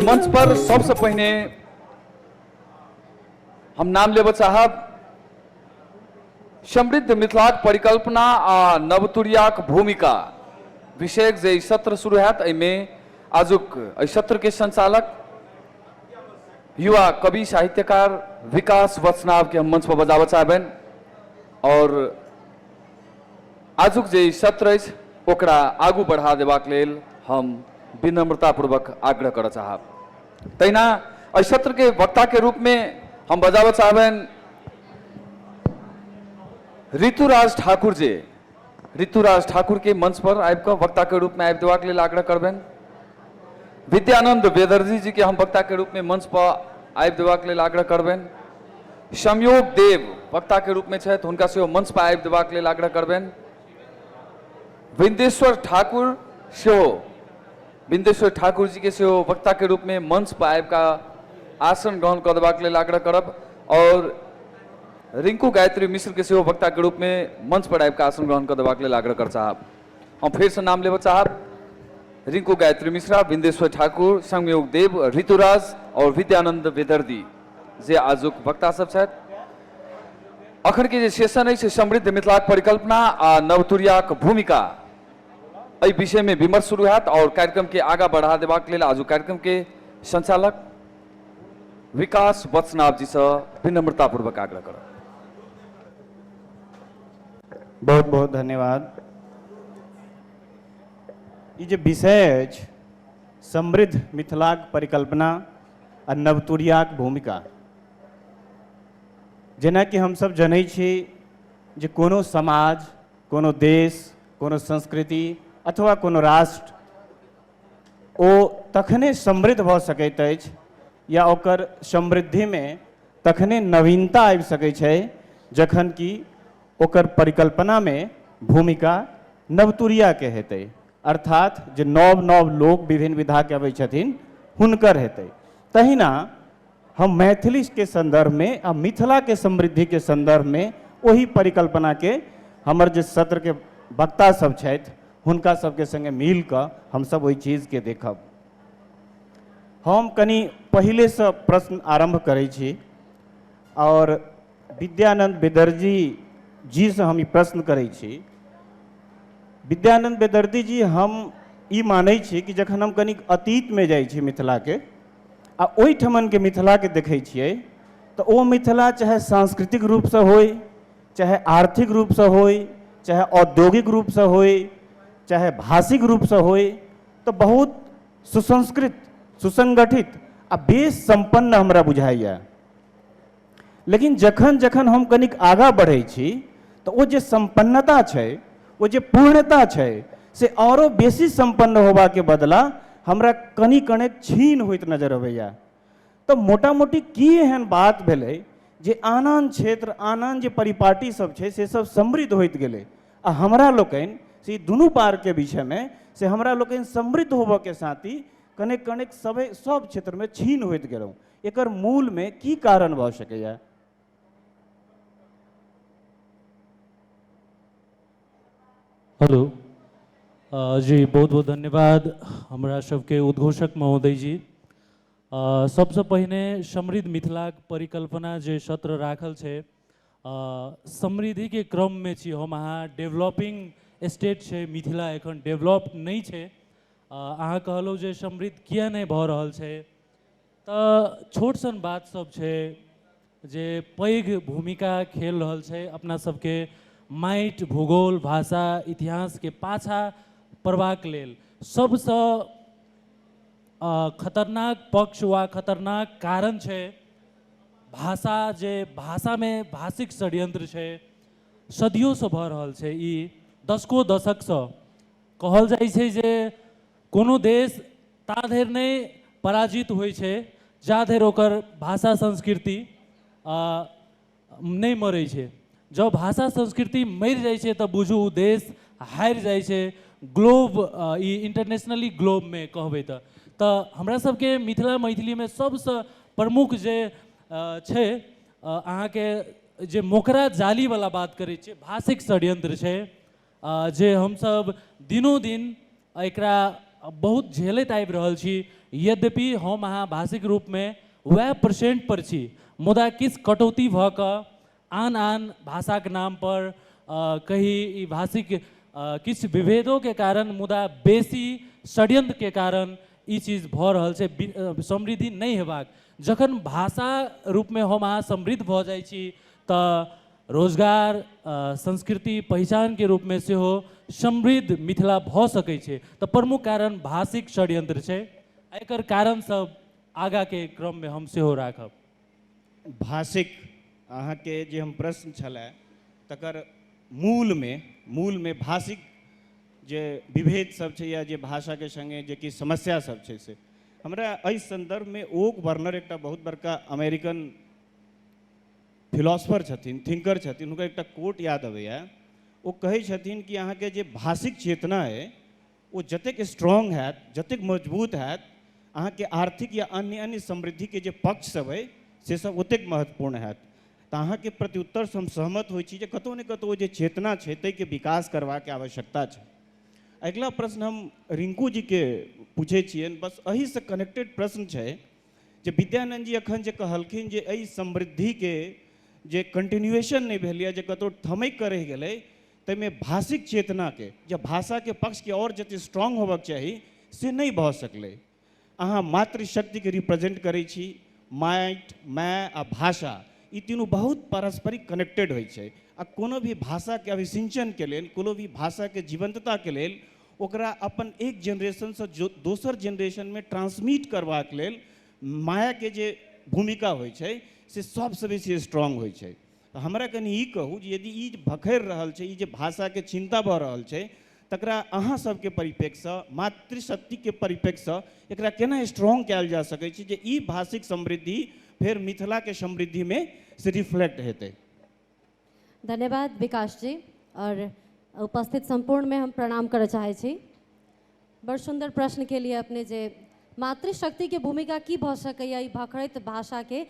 मंच पर सबसे पहले हम नाम लेब चाहब समृद्ध मिथिलाक परिकल्पना आ नवतुरियाक भूमिका विषयक जे सत्र शुरू हैत। में आजुक सत्र के संचालक युवा कवि साहित्यकार विकास वचनाव के हम मंच पर बजाब चाहबेन और आजुक जे सत्र अछि ओकरा आगू बढ़ा देबाक लेल हम विनम्रतापूर्वक आग्रह कर चाहब। तहिना एहि सत्र के वक्ता के रूप में हम बजाब चाहबेन ऋतुराज ठाकुर जी। ऋतुराज ठाकुर के मंच पर आबि कऽ वक्ता के रूप में आबि देबाक लेल आग्रह करबेन। विद्यानंद बेदर्जी जी के हम वक्ता के रूप में मंच पर आबि देबाक लेल आग्रह करबेन। संयोग देव वक्ता के रूप में छथि, हुनका सेहो मंच पर आबि देबाक लेल आग्रह करबेन। बिंदेश्वर ठाकुर सेहो बिंदेश्वर ठाकुर जी के सेहो वक्ता के रूप में मंच पर आबि कऽ आसन ग्रहण कऽ देबाक लेल आग्रह करब और रिंकू गायत्री मिश्र के सेहो वक्ता के रूप में मंच पर आबि कऽ आसन ग्रहण कऽ देबाक लेल आग्रह कर चाहब। हम फिर से नाम लेब चाहब रिंकू गायत्री मिश्रा, बिंदेश्वर ठाकुर, संयोग देव, ऋतुराज और विद्यानंद बेदर्दी जे आजुक वक्ता सब छथि। अखन के जे सेशन है समृद्ध मिथिलाक परिकल्पना आ नवतुरियाक भूमिका एहि विषय में विमर्श शुरू हैत और कार्यक्रम के आगा बढ़ा देबाक लेल आजुक कार्यक्रम के संचालक विकास वचनाव जी से विनम्रतापूर्वक आग्रह करब। बहुत बहुत धन्यवाद। ये जो विषय अछि समृद्ध मिथिलाक परिकल्पना आ नवतुरियाक भूमिका, जेना कि हम सब जनै छी जे कोनो समाज, कोनो देश, कोनो संस्कृति अथवा कोनो राष्ट्र ओ तखने समृद्ध भऽ सकैत अछि या ओकर समृद्धि में तखने नवीनता आबि सकै छै जखन कि ओकर परिकल्पना में भूमिका नवतुरिया के हेतै, अर्थात जे नव नव लोग विभिन्न विधा के अबै छथिन हुनकर हेतै। तहिना हम मैथिली के संदर्भ में आ मिथिला के समृद्धि के संदर्भ में वही परिकल्पना के हमर जे सत्र के वक्ता सब छथि हुनका सबके संगे मिल कऽ हम सब ओहि चीज के देखब। हम कनी पहले से प्रश्न आरंभ करै छी और विद्यानंद बेदर्जी जी से हम ई प्रश्न करै छी। विद्यानंद बेदर्दी जी, हम ई मानै छी कि जखन हम कनी अतीत में जाइ छी मिथिला के आ ओहिठमन के मिथिला के देखै छियै तो ओ मिथिला चाहे सांस्कृतिक रूप से होय, चाहे आर्थिक रूप से होय, चाहे औद्योगिक रूप से होय, चाहे भाषिक रूप से होय, तो बहुत सुसंस्कृत, सुसंगठित आ बेस संपन्न हमरा बुझाइया। लेकिन जखन जखन हम कनिक आगा बढ़ै छी तो वो जे संपन्नता छै, वो जे पूर्णता छै से औरो बेसी संपन्न होबा के बदला हमरा कनी कने छीन होइत नजर अबैया। तो मोटा मोटी की एहन बात भेलै जे आन क्षेत्र, आन जे परिपाटी सब छै से सब समृद्ध होइत गेलै आ हमरा लोकनि से दुनू पार के विषय में से हमरा लोकनि समृद्ध होबऽ के साथ ही कनेक कनेक सब क्षेत्र में छीन होइत गेलहुँ। एकर मूल में की कारण भऽ सकैया? हेलो जी, बहुत बहुत धन्यवाद हमरा सबके उद्घोषक महोदय जी। सबसे पहिने समृद्ध मिथिलाक परिकल्पना जे सत्र राखल छै, समृद्धि के क्रम में छी हम अहाँ। डेवलपिंग स्टेट छै मिथिला, एखन डेवलप नहीं छै। अहाँ कहलहुँ जे समृद्ध किया नहीं भऽ रहल छै, तऽ छोट सन बात सब छै जे पैघ भूमिका खेल रहल छै अपना सबके माटि, भूगोल, भाषा, इतिहास के पाछा पड़बाक लेल। सबसँ खतरनाक पक्ष वा खतरनाक कारण छै भाषा, जे भाषा में भाषिक षड्यंत्र छै, सदियों से भऽ रहल छै। ई दशकों दशक से कहल जाइ छै जे कोनो देश ता धरि नहीं पराजित होइ छै जा धरि ओकर भाषा संस्कृति नहीं मरै छै। जब भाषा संस्कृति मरि जाइ छै तऽ बुझू ओ देश हारि जाइ छै ग्लोब, ई इंटरनेशनली ग्लोब में कहबै तऽ हमरा सबके मिथिला मैथिली में सबसे प्रमुख जे छै अहाँके जे मोकरा जाली वाला बात करै छियै, भाषिक षड्यंत्र छै जे हम सब दिनों दिन एकरा बहुत झेलैत आबि रहल छी, यद्यपि हम अहाँ भाषिक रूपमे वएह परसेंट पर छी, मुदा किछु कटौती भऽ कऽ आन आन भाषाक नाम पर कहीं ई भाषिक किछु विभेदों के कारण, मुदा बेसी षड्यंत्र के कारण ई चीज भऽ रहल छै, समृद्धि नहीं हेबाक। जखन भाषा रूप में हम अहाँ समृद्ध भऽ जाइ छी तऽ रोजगार, संस्कृति, पहचान के रूप में सेहो समृद्ध मिथिला भऽ सकै छै। तऽ प्रमुख कारण भाषिक षड्यंत्र छै। एकर कारण सब आगा के क्रम में हम सेहो राखब। भाषिक अहाँके जे हम प्रश्न छलै तकर मूल में भाषिक जे विभेद सब छै या जे भाषा के संगे जे कि समस्या सब छै, से हमरा एहि संदर्भ में ओक वर्नर एकटा बहुत बड़का अमेरिकन फिलोसफर छथिन, थिंकर छथिन, हुनकर एकटा कोट याद अबैया। वो कहै छथिन कि अहाँके जे भाषिक चेतना है वो जतेक स्ट्रॉन्ग हैत, जतेक मजबूत हैत, अहाँके आर्थिक या अन्य समृद्धि के जे पक्ष सब है से सब ओतेक महत्वपूर्ण हैत। तऽ अहाँके प्रत्युत्तर से हम सहमत होइ छी जे कतौ ने कतौ जे चेतना छै ताहिके विकास करबाके आवश्यकता छै। अगला प्रश्न हम रिंकू जी के पूछे छियनि, बस एही से कनेक्टेड प्रश्न छै जे विद्यानंद जी अखन जे कहलखिन जे एहि समृद्धि के जे कंटिन्यूएशन नहीं भेल या जे कतौ थमैक के रहि गेलै, ताहिमे भाषिक चेतना के या भाषा के पक्ष के और जते स्ट्रॉन्ग होबक चाही से नहीं भऽ सकलै। अहाँ मातृशक्ति के रिप्रेजेंट करै छी, माइट, माय आ भाषा, ई तीनों बहुत पारस्परिक कनेक्टेड होइ छै। आ कोनो भी भाषा के अभिसिंचन के लेल, कोनो भी भाषा के जीवंतता के लेल ओकरा अपन एक जनरेशन से दोसर जनरेशन में ट्रांसमिट करबाक लेल माया के जे भूमिका होइ छै से सबसे बेसी स्ट्रॉन्ग होइ छै। हमरा कनि ई कहू जे यदि ई भखरि रहल छै, ई जे भाषा के चिंता भऽ रहल छै, तकरा अहाँ सबके परिप्रेक्ष्य, मातृशक्ति के परिप्रेक्ष्य एकरा केना स्ट्रॉन्ग कयल जा सकै छै जे ई भाषिक समृद्धि फिर मिथिला के समृद्धि में से रिफ्लेक्ट हेतै। धन्यवाद विकास जी, और उपस्थित संपूर्ण में हम प्रणाम करय चाहै छी। बड़ सुंदर प्रश्न के लिए अपने जे मातृशक्ति के भूमिका की भऽ सकैया ई भखरैत भाषा के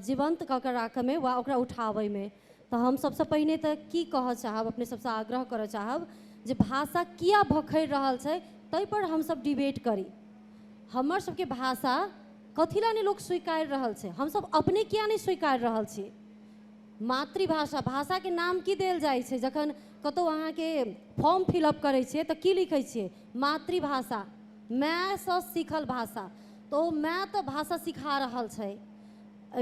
जीवंत कऽ के राखय में वा ओकरा उठाबै में, तऽ हम सबसे पहिने तऽ की कहऽ चाहब, अपने सबसे आग्रह करऽ चाहब जे भाषा किया भखरि रहल छै ताहि पर हम सब डिबेट करी। हमर सबके भाषा कथी ला नहीं लोग स्वीकार रहल छै, हम सब अपने किया नहीं स्वीकार रहल छी। मातृभाषा, भाषा के नाम की देल जाइ छै, जखन कतौ अहाँ के फॉर्म फिलअप करै छियै तऽ की लिखै छियै, मातृभाषा, माय से सीखल भाषा, तो माय तऽ भाषा सिखा रहल छै।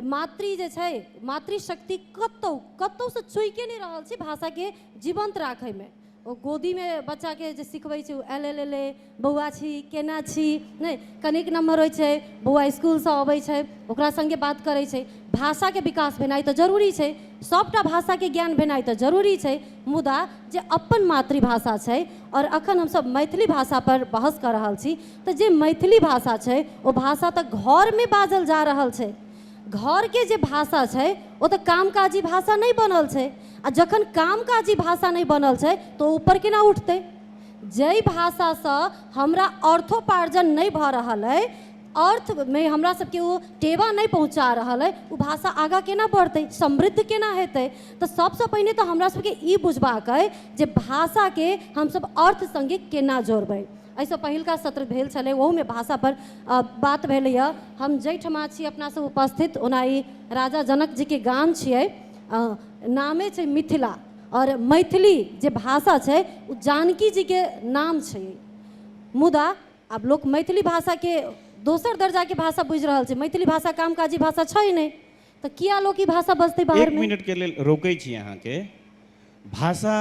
मातृ जे छै, मातृशक्ति कतौ से चुइके नहीं रहल छै भाषा के जीवंत राखै में। ओ गोदी में बच्चा के जे सिखबै छै, एले बौआ छी, केना छी, नहीं कनिक नम्हर होइ छै, बौआ स्कूल से अबै छै, ओकरा संगे बात करै छै। भाषा के विकास भेनाइ तऽ जरूरी छै, सबटा भाषा के ज्ञान भेनाइ तऽ जरूरी छै, मुदा जे अपन मातृभाषा छै, और अखन हम सब मैथिली भाषा पर बहस कर रहल छी, तऽ जे मैथिली भाषा छै ओ भाषा तऽ घर में बाजल जा रहल छै। घर के जे भाषा छै वो तो कामकाजी भाषा नहीं बनल छै, आ जखन कामकाजी भाषा नहीं बनल छै तो ऊपर केना उठतै। जै भाषा से हमरा अर्थोपार्जन नहीं भऽ रहल है, अर्थ में हमरा सबके वो टेवा नहीं पहुँचा रहल है, वो भाषा आगा केना बढ़तै, समृद्ध केना हेतै। तो सबसे पहिने तो हमरा सबके ई बुझबाक है जे भाषा के हम सब अर्थ संगे केना जोड़बै। ऐसे पहिलका सत्र भेल छलै, ओहू में भाषा पर बात भेलैया। हम जैठमा छी अपना सब उपस्थित, ओना ई राजा जनक जी के गाम छियै, नामे छै मिथिला, और मैथिली जे भाषा छै वो जानकी जी के नाम छै। मुदा अब लोग मैथिली भाषा के दोसर दर्जा के भाषा बुझि रहल छै, मैथिली भाषा कामकाजी भाषा छै नहीं, तो किया लोग ई भाषा बजतै बाहर में। 1 मिनट के लेल रोकै छी अहाँ के। भाषा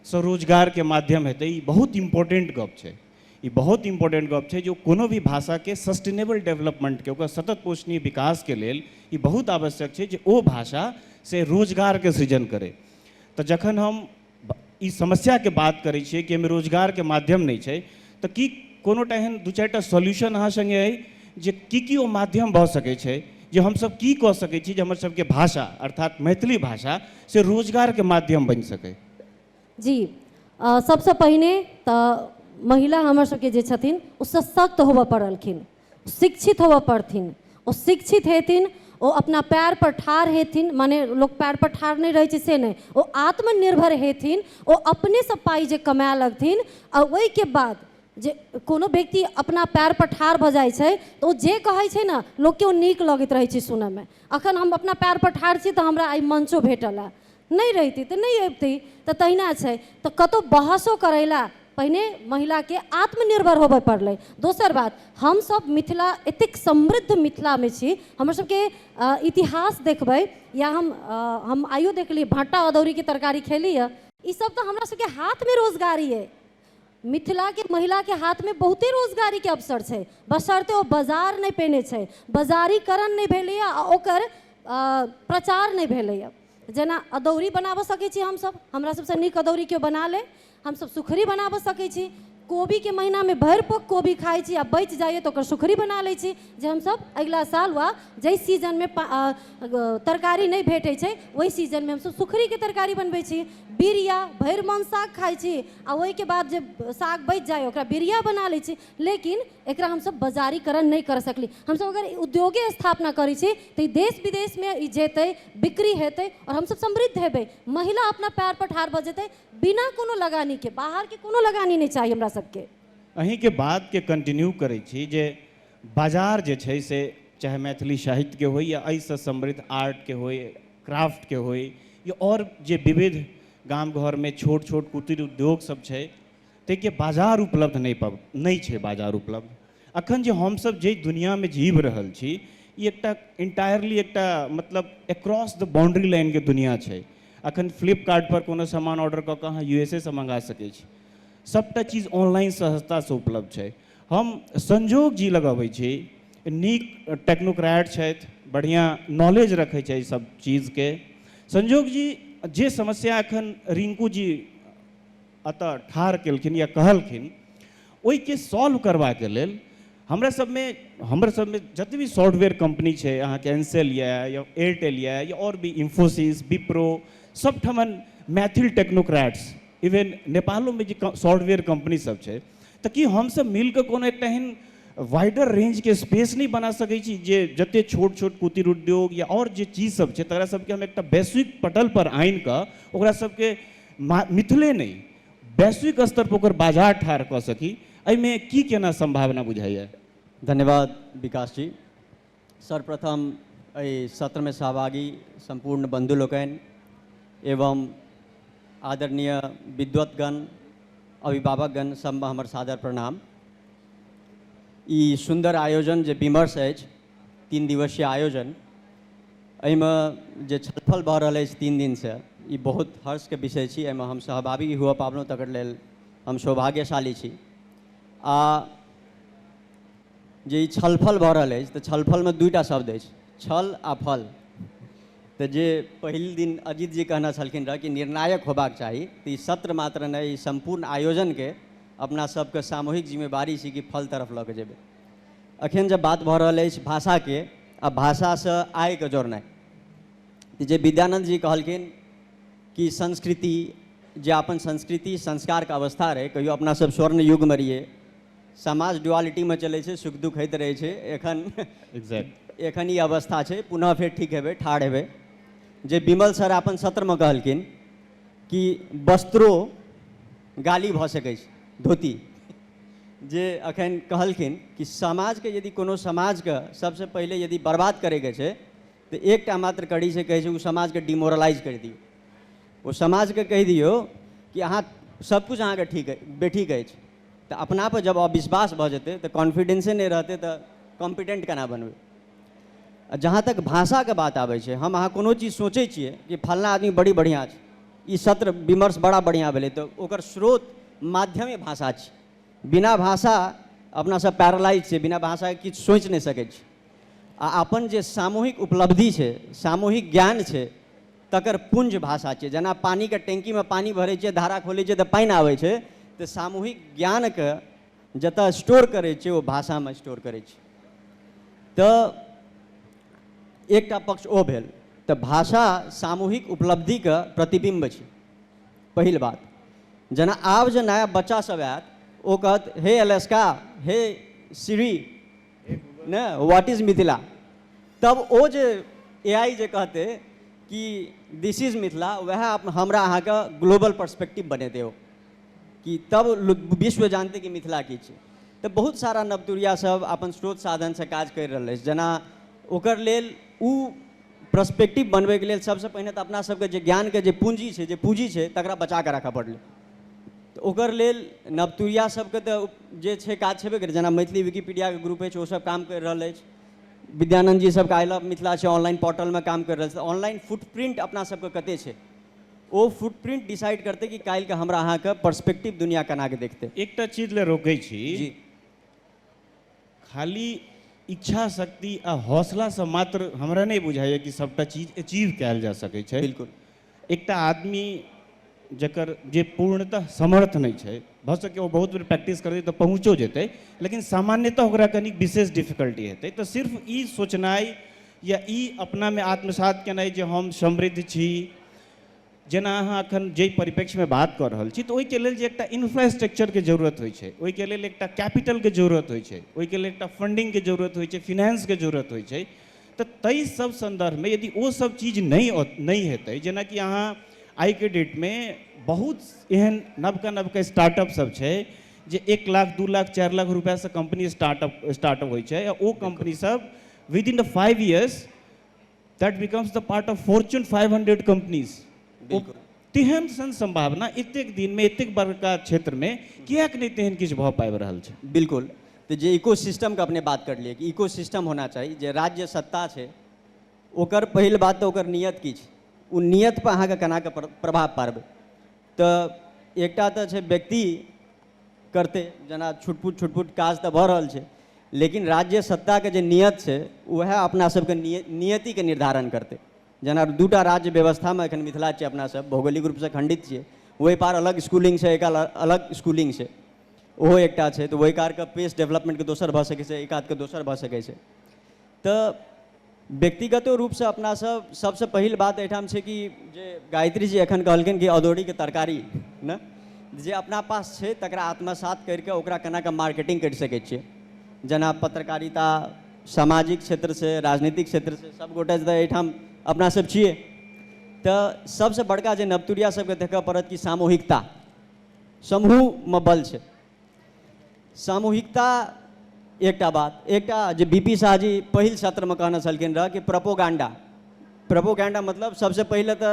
स्वरोजगार के माध्यम हेतै, ई बहुत इम्पोर्टेंट गप छै, ई बहुत इम्पोर्टेंट गप छै जो कोनो भी भाषा के सस्टेनेबल डेवलपमेंट के, ओकर सतत पोषणीय विकास के लेल ई बहुत आवश्यक छै जे ओ भाषा से रोजगार के सृजन करे। तो जखन हम ई समस्या के बात करै छियै कि एहिमे रोजगार के माध्यम नहीं छै, तो की कोनो टा एहन 2-4 टा सॉल्यूशन अहाँ संगे अइ जे की ओ माध्यम भऽ सकै छै, जे हम सब की कऽ सकै छी जे हमर सबके भाषा अर्थात मैथिली भाषा से रोजगार के माध्यम बनि सकै। जी सबसे पहिने तऽ महिला हमर सबके जे छथिन ओ सशक्त होबऽ पड़लखिन, शिक्षित होबऽ पड़थिन, ओ शिक्षित हेथिन, ओ अपना पैर पर ठाढ़ हेथिन, माने लोग पैर पर ठाढ़ नहीं रहे से नहीं, ओ आत्मनिर्भर हेथिन, ओ अपने से पाई जे कमाए लगथिन, और ओहि के बाद जे कोनो व्यक्ति अपना पैर पर ठाढ़ भऽ जाइ छै तऽ ओ जे कहै छै ने लोकके ओ नीक लगैत रहै छै सुनैमे। अखन हम अपना पैर पर ठाढ़ छी तऽ हमरा आइ मंचो भेटल है, नहीं रहिती तऽ नहीं अबती। तऽ तहिना छै, तऽ कतौ बहसो करैला पहिने महिला के आत्मनिर्भर होबय पड़लै। दोसर बात, हम सब मिथिला एतेक समृद्ध मिथिला में छी, हमर सबके इतिहास देखबै या हम आइयो देखलिए भाटा अदौरी के तरकारी खेली है, ई सब तो हमरा सबके हाथ में रोजगारी है। मिथिला के महिला के हाथ में बहुते रोजगारी के अवसर छै, बशर्ते ओ बाजार नहीं पेने छै, बाजारीकरण नहीं भेलै आ ओकर प्रचार नहीं भेलै। जेना अदौरी बनाबऽ सकै छी हमसब, हमरा सबसँ नीक अदौरी केओ बना ले। हमसब सुखरी बनाबऽ सकै छी, कोबी के महीना में भरि पोक कोबी खाइ छी आ बचि जाइए तो ओकर सुखरी बना लै छी, जे हमसब अगिला साल वा जै सीजन में तरकारी नहीं भेटै छै ओहि सीजन में हमसब सुखरी के तरकारी बनबै छी। बिरिया भरि मन साग खाइ छी आ ओहि के बाद जे साग बचि जाए ओकरा बिरिया बना लै छी। लेकिन एकरा हमसब बाजारीकरण नहीं कर सकली। हमसब अगर उद्योगे स्थापना करै छी तऽ देश विदेश में ई जेतै, बिक्री हेतै और हमसब समृद्ध हेबै। महिला अपना पैर पर ठाढ़ भऽ जेतै बिना कोनो लगानी के, बाहर के कोनो लगानी नहीं चाहिए हमरा सबके। अहीं के बात के कंटिन्यू करै छी जे बाजार जे छै से चाहे मैथिली साहित्य के होय या एहिसँ समृद्ध आर्ट के होय, क्राफ्ट के होय या और जे विविध गाम घर में छोट छोट कुटीर उद्योग सब छै ताहिके बाजार उपलब्ध नहीं छै बाजार उपलब्ध। अखन जे हमसब जे दुनिया में जीव रहल छी ई एकटा इंटायरली एकटा मतलब अक्रॉस द बाउंड्री लाइन के दुनिया छै। अखन फ्लिपकार्ट पर कोनो सामान ऑर्डर कऽ कऽ अहाँ यूएसए से मंगा सकै छी, सबटा चीज ऑनलाइन सहजता से उपलब्ध छै। हम संजोग जी लगबै छी, नीक टेक्नोक्रेट छथि, बढ़िया नॉलेज रखै छै सब चीज के। संजोग जी जे समस्या एखन रिंकू जी अतः ठाढ़ केलखिन या कहलखिन ओहिके सॉल्व करबाके लेल हमरा सबमे जते भी सॉफ्टवेयर कंपनी छै, अहाँके एनसेल या एयरटेल या और भी इंफोसिस, विप्रो, सब ठमन मैथिल टेक्नोक्रेट्स, इवन नेपालों में जे सॉफ्टवेयर कंपनी सब छै, तऽ कि हमसब मिलकर कोनो एकटा एहन वाइडर रेंज के स्पेस नहीं बना सकै छी जे जते छोट छोट कुटीर उद्योग या और जे चीज सब छै तकरा सबके हम एकटा वैश्विक पटल पर आनि कऽ ओकरा सबके मिथिले नहीं वैश्विक स्तर पर ओकर बाजार ठाढ़ कऽ सकी। एहिमे की केना संभावना बुझाइए? धन्यवाद विकास जी। सर्वप्रथम एहि सत्र में सहभागी संपूर्ण बंधु लोकनि एवं आदरणीय विद्वतगण, अभिभावकगण सबमे हमर सादर प्रणाम। ई सुंदर आयोजन जे विमर्श अछि, 3 दिवसीय आयोजन, एहिमे जे छलफल भऽ रहल अछि 3 दिन से, ई बहुत हर्ष के विषय छी। एहिमे हम सहभागी हुआ पाबलहुँ तकर लेल हम सौभाग्यशाली छी। आ जे ई छलफल भऽ रहल अछि तऽ छलफलमे 2टा शब्द अछि, छल आ फल। तऽ जे पहिल दिन अजीत जी कहना छलखिन रह कि निर्णायक होबाक चाही, तऽ ई सत्र मात्र नहि, ई संपूर्ण आयोजन के अपना सबके सामूहिक जिम्मेवारी छी कि फल तरफ लऽ के जेबै। अखन जब बात भऽ रहल अछि भाषाके आ भाषासँ आयके जोड़नाइ, तऽ जे विद्यानंद जी कहलखिन कि संस्कृति, जे अपन संस्कृति संस्कारके अवस्था रहै, कहियो अपना सब स्वर्ण युगमे रहिए, समाज ड्युअलिटी में चलै छै, सुख दुख होइत रहै छै। एखन ई अवस्था छै, पुनः फेर ठीक हेबै, ठाढ़ हेबै। जे विमल सर अपन सत्र में कहलखिन कि वस्त्रो गाली भऽ सकै छै, धोती। जे अखन कहलखिन कि समाज के यदि कोनो समाज के सबसे पहले यदि बर्बाद करैके छै तऽ एकटा मात्र कड़ी से कहै छै ओ समाज के डिमोरलाइज कर दियौ। ओ समाज के कहि दियौ कि अहाँ सबकुछ अहाँके ठीक है, बेठीक अछि, तऽ अपना पर जब अविश्वास भऽ जेतै तऽ कॉन्फिडेंसे नहीं रहतै तऽ कॉम्पिटेंट केना बनबै। जहाँ तक भाषा के बात आबै छै, हम अहाँ कोनो चीज सोचै छियै कि फलना आदमी बड़ी बढ़िया छै, ई सत्र विमर्श बड़ा बढ़िया भेलै, तऽ ओकर स्रोत माध्यमे भाषा छै। बिना भाषा अपना सब पैरालाइज छै, बिना भाषा के किछु सोचि नहीं सकै छी। आ अपन जे सामूहिक उपलब्धि छै, सामूहिक ज्ञान छै, तकर पुंज भाषा छै। जेना पानी के टैंकी में पानी भरै छियै, धारा खोलै छियै तऽ पानि आबै छै, तऽ सामूहिक ज्ञान के जतऽ स्टोर करै छै ओ भाषा में स्टोर करै छै। तऽ एकटा पक्ष ओ भेल, तऽ भाषा सामूहिक उपलब्धि के प्रतिबिंब छै, पहिल बात। जेना आब जे नया बच्चा सब आयत ओ कहत हे अलेस्का, हे सिरी, ने व्हाट इज मिथिला, तब ओ जे एआई जे कहते कि दिस इज मिथिला, वह हमरा अहाँके ग्लोबल पर्सपेक्टिव बनेतै। कि तब विश्व जानते कि मिथिला की छै। तो बहुत सारा नवतुरिया सब अपन स्रोत साधन से काज कर रहा है, जना ओकर लेल उ पर्सपेक्टिव बनबे के लेल सबसे पहिने तो अपना सबके जे ज्ञान के जे पूंजी छै, जे पूंजी छै, तकरा बचा के रखा पड़लै। तो ओकर लेल नवतुरिया सबके तो जे छै काज छेबे करे, जना मैथिली विकिपीडिया के ग्रुप अछि, ओ सब काम कर रहा है। विद्यानंद जी सबके आई लव मिथिला छै, ऑनलाइन पोर्टल में काम कर रहा है। ऑनलाइन फुटप्रिंट अपना सबके कते छै, ओ फुटप्रिंट डिसाइड करते कि काल्हि के हमरा अहाँ के पर्सपेक्टिव दुनिया केना के देखते। एकटा चीज ले रोकै छी, जी खाली इच्छा शक्ति आ हौसला से मात्र हमरा नहीं बुझाइए कि सबटा चीज अचीव कयल जा सकै छै। बिल्कुल। एकटा आदमी जकर जे पूर्णतः समर्थ नहीं छै, भऽ सके वो बहुत बेर प्रैक्टिस करतै तो पहुँचो जेतै, लेकिन सामान्यतः ओकरा कनी विशेष डिफिकल्टी हेतै। तो सिर्फ ई सोचनाइ या ई अपना में आत्मसात केनाइ जे हम समृद्ध छी, जेना अहाँ एखन जे परिप्रेक्ष्य में बात कऽ रहल छी, तो ओहिके लेल जे एकटा इंफ्रास्ट्रक्चर के जरूरत होइ छै, ओहिके लेल एकटा कैपिटल के जरूरत होइ छै, ओहिके लेल एकटा फंडिंग के जरूरत होइ छै, फिनेंस के जरूरत होइ छै। तो ताहि सब संदर्भ में यदि वो सब चीज नहीं हेतै, जेनाकि अहाँ आई के डेट में बहुत एहन नवका नवका स्टार्टअप सब छै जे 1 लाख 2 लाख 4 लाख रुपया से कंपनी स्टार्टअप होइ छै, आ ओ कंपनी सब with in the 5 years that becomes the part of Fortune 500 companies. बिल्कुल। तेहन सन संभावना एतेक दिन में एतेक बड़का क्षेत्र में किएक नहीं तेहन किछु भऽ पाबि रहल छै। बिल्कुल। तो जे इकोसिस्टम के अपने बात कर लिए कि इकोसिस्टम होना चाहिए, जे राज्य सत्ता छै ओकर पहिल बात तो ओकर नियत की छै, उ नियत पर अहाँ के केना के प्रभाव पारबै। तो एकटा तो छै व्यक्ति करते, जना छुटपुट काज तो भऽ रहल छै, लेकिन राज्य सत्ता के जे नियत छै वह अपना सबके नियति के निर्धारण करते। जना दूटा राज्य व्यवस्था में एखन मिथिला छै, अपना सब भौगोलिक रूप से खंडित छियै, ओहि पार अलग स्कूलिंग छै, एक अलग स्कूलिंग छै, ओहो एकटा छै। तो वही कार के पेस डेवलपमेंट के दोसर भऽ सकै छै, एक आध के दोसर भऽ सकै छै। तो व्यक्तिगतो रूप से अपना सब सबसे पहिल बात एठाम छै कि जे गायत्री जी एखन कहलखिन कि अदौड़ी के तरकारी न, जे अपना पास छै तकरा आत्मसात करके ओकरा केना के मार्केटिंग कर सकै छियै। जना पत्रकारिता, सामाजिक क्षेत्र से, राजनीतिक क्षेत्र से सब गोटे एठाम अपना सब छियै। तो सबसे बड़का जे नवतुरिया सबके देखऽ पड़त कि सामूहिकता, समूह में बल छै। सामूहिकता एकटा बात, एकटा जे बीपी शाह जी पहिल सत्र में कहने छलखिन रह कि प्रोपोगेंडा मतलब सबसे पहले तो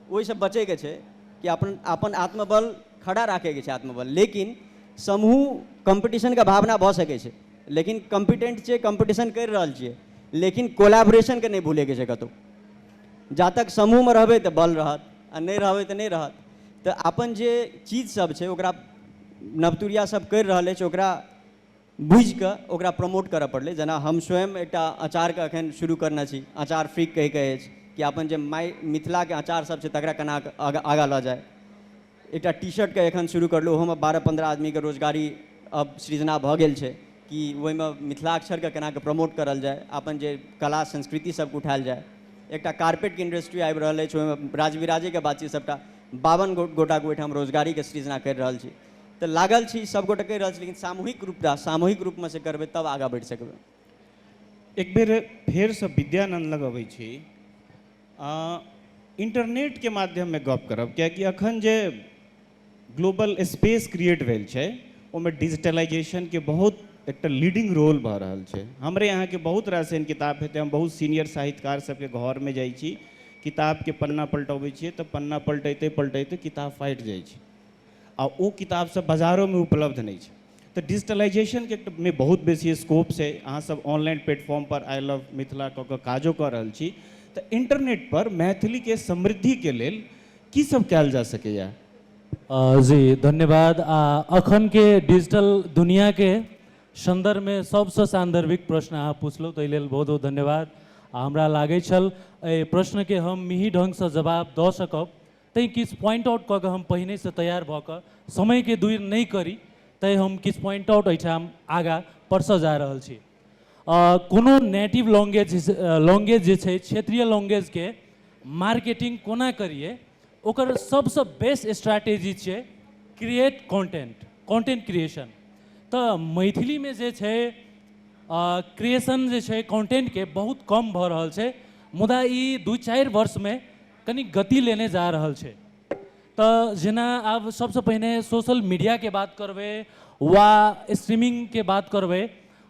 वही से बचे के छै कि अपन आत्मबल खड़ा राखे के छै, आत्मबल। लेकिन समूह कंपटीशन का भावना भऽ सकै छै, लेकिन कॉम्पिटेंट छै, कंपटीशन कर रहल छियै, लेकिन कोलैबोरेशन के नहीं भूले के छै कतौ। जा तक समूह में रहबै तो बल रहत, आ नहीं रहबै तो नहीं रहत। तो अपन जे चीज सब छै ओकरा नवतुरिया सब कर रहल अछि, ओकरा बुझि कऽ ओकरा प्रमोट करऽ पड़लै। जना हम स्वयं एकटा अचार के अखन शुरू करने छी, अचार फ्रीक कहि के अछि, कि अपन जे मिथिला के अचार सब छै तकरा केना आगाँ लऽ जाय। एकटा टी शर्ट के एखन शुरू करलहुँ, ओहोमे 12-15 आदमी के रोजगारी अब सृजना भऽ गेल छै कि ओहिमे मिथिलाक्षर के केना के प्रमोट करल जाय, अपन जे कला संस्कृति सबके उठायल जाय। एकटा कारपेट के इंडस्ट्री आबि रहल अछि, ओहिमे राजविराजे के बात छै, सबटा 52 गोटा के ओहिठाम रोजगारी के सृजना कर रहल छी। तो लागल छी सब गोटे कर रहल छी, लेकिन सामूहिक रूप में से करबै तब आगाँ बढ़ि सकबै। एक बेर फेर से विद्यानंद लग अबै छी। इंटरनेट के माध्यम में गप करब, कियाकि अखन जे ग्लोबल स्पेस क्रिएट भेल छै ओहिमे डिजिटलाइजेशन के बहुत एकटा लीडिंग रोल भऽ रहल छै। हमरे यहाँ के बहुत रास एहन किताब हेतै, हम बहुत सीनियर साहित्यकार सबके घर में जाइ छी, किताब के पन्ना पलटबै छियै तो पन्ना पलटैते किताब फाटि जाइ छै, आ वो किताब सब बाजारों में उपलब्ध नहीं है। तो डिजिटलाइजेशन के में बहुत बेसी स्कोप है। अहाँ सब ऑनलाइन प्लेटफॉर्म पर आई लव मिथिला कऽ के काजो कर रहल छी। तो इंटरनेट पर मैथिली के समृद्धि के लेल की सब कयल जा सकैया? जी धन्यवाद। अखन के डिजिटल दुनिया के संदर्भ में सबसे सान्दर्भिक प्रश्न अहाँ पूछलहुँ, ताहि लेल बहुत बहुत धन्यवाद। हमरा लागै छल एहि प्रश्न के हम मिही ढंग से जवाब दऽ सकब, तै किछु पॉइंट आउट कऽ के हम पहिने से तैयार भऽ कऽ समय के दूर नहीं करी, तै हम किछु पॉइंट आउट एहिठाम आगाँ परसऽ जा रहल छी। कोनो नेटिव लैंग्वेज जे छै, क्षेत्रीय लैंग्वेज के मार्केटिंग कोना करिए, ओकर सबसे बेस्ट स्ट्रैटेजी छै क्रिएट कंटेंट क्रिएशन। तो मैथिली में जे छै क्रिएशन जे छै कंटेंट के बहुत कम भऽ रहल छै, मुदा ई 2-4 वर्ष में कनी गति लेने जा रहल छै। तो जेना आब सबसे पहिने सोशल मीडिया के बात करबे वा स्ट्रीमिंग के बात करबे,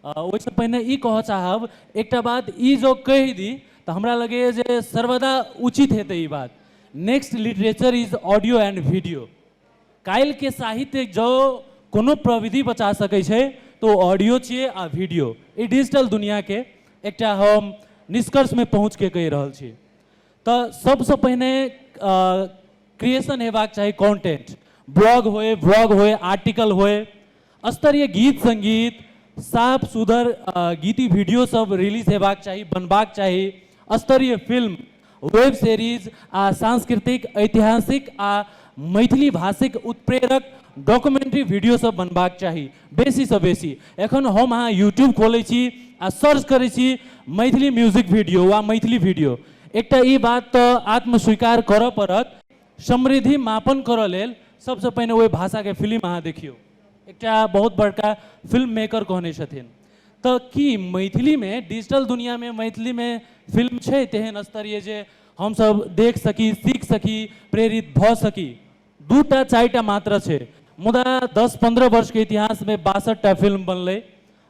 ओहिसँ पहिने ई कह चाहब एकटा बात ई जो कहि दी तो हमरा लगे जे सर्वदा उचित हेतै ई बात। Next literature is audio and video. काल्हि के साहित्य जो कोनो प्रविधि बचा सकै छै तो ऑडियो छियै आ वीडियो। ई डिजिटल दुनिया के एकटा हम निष्कर्ष में पहुँच के कहि रहल छी। तो सबसे पहिने क्रिएशन हेबाक चाही कंटेंट, ब्लॉग होए, व्लॉग होए, आर्टिकल होए, स्तरीय गीत संगीत, साफ सुधर गीती वीडियो सब रिलीज हेबाक चाही, बनबाक चाही, स्तरीय फिल्म, वेब सीरीज आ सांस्कृतिक, ऐतिहासिक आ मैथिली भाषिक उत्प्रेरक डॉक्यूमेंट्री वीडियो सब बनबाक चाही बेसी से बेसी। एखन हम अहाँ यूट्यूब खोलै छी आ सर्च करै छी मैथिली म्यूजिक वीडियो वा मैथिली वीडियो। एकटा ई बात तो आत्मस्वीकार करऽ पड़त, समृद्धि मापन करऽ लेल सबसे पहिने ओहि भाषा के फिल्म अहाँ देखियौ। एकटा बहुत बड़का फिल्म मेकर कहने छथिन। तो की मैथिली में डिजिटल दुनिया में मैथिली में फिल्म छै तेहन स्तरीय जे हम सब देख सकी, सीख सकी, प्रेरित भ सकी? 2टा 4टा मात्र छै, मुदा 10-15 वर्ष के इतिहास में 62टा फिल्म बनलै।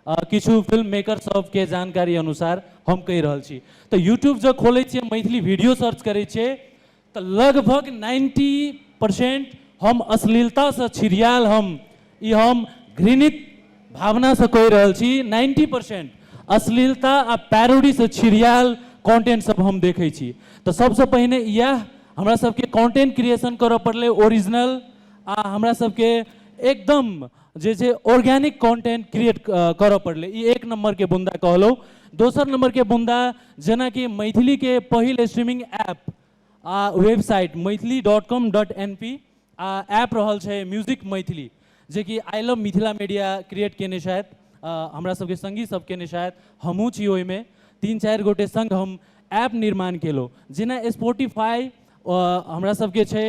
किछु फिल्म मेकर सब के जानकारी अनुसार हम कहि रहल छी। तो यूट्यूब जो खोलै छियै, मैथिली वीडियो सर्च करै छियै तो लगभग 90% हम अश्लीलता से छिड़ियाल, हम घृणित भावना से कहि रहल छी, 90% अश्लीलता आ पैरोडी से छिड़ियाल कंटेंट सब हम देखै छी। तो सबसे पहिने यह हमरा सबके कंटेंट क्रिएशन करऽ पड़लै ओरिजिनल, आ हमरा सबके एकदम जे ऑर्गेनिक कंटेंट क्रिएट करऽ पड़लै। ई 1 नंबर के बुंदा कहलौ। दोसर नंबर के बुंदा जेना कि मैथिली के पहिल स्ट्रीमिंग ऐप आ वेबसाइट maithili.com.np आ ऐप रहल छै म्यूजिक मैथिली, जे कि I love Mithila media create केने शायद, हमरा सबके संगी सब केने शायद, हमहूँ छी ओहिमे 3-4 गोटे संग हम ऐप निर्माण केलहुँ। जेना स्पॉटिफाई हमरा सबके छै,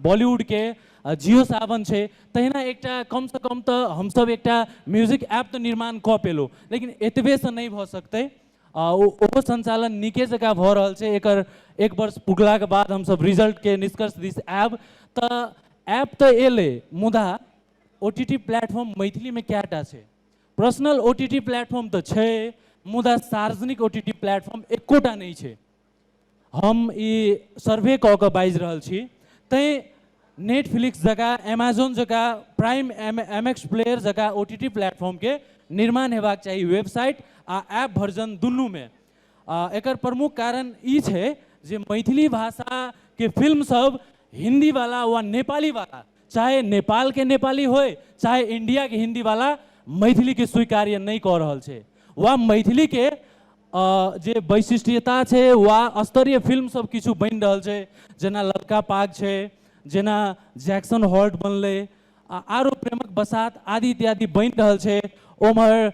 बॉलीवुड के जियो सावन छै, तहिना एकटा कम से कम तो हम सब एकटा म्यूजिक ऐप तो निर्माण कऽ पेलहुँ, लेकिन एतबे से नहीं भऽ सकतै। ओहो संचालन नीके जकाँ भऽ रहल छै। एकर 1 वर्ष पुगला के बाद हम सब रिजल्ट के निष्कर्ष दिस आयब। तो ऐप तो एलै, मुदा OTT प्लेटफॉर्म मैथिली में कएटा छै? पर्सनल OTT प्लेटफॉर्म तो छै, मुदा सार्वजनिक OTT प्लेटफॉर्म एकोटा नहीं छै। हम ई सर्वे कऽ के बाजि रहल छी। तैं नेटफ्लिक्स जकाँ, अमेजोन जकाँ, प्राइम MX प्लेयर जकाँ OTT प्लेटफॉर्म के निर्माण हेबाक चाही, वेबसाइट आ ऐप वर्जन दुनू में। एकर प्रमुख कारण ई छै जे मैथिली भाषा के फिल्म सब हिंदी वाला वा नेपाली वाला, चाहे नेपाल के नेपाली होय चाहे इंडिया के हिंदी वाला, मैथिली के स्वीकार्य नहीं कऽ रहल छै। वा मैथिली के जे वैशिष्ट्यता छै वा स्तरीय फिल्म सब किछु बनि रहल छै, जेना लड़का पाग छै, जेना जैक्सन हॉल्ट बनलै, आरो प्रेमक बसात आदि इत्यादि बनि रहल छै। ओम्हर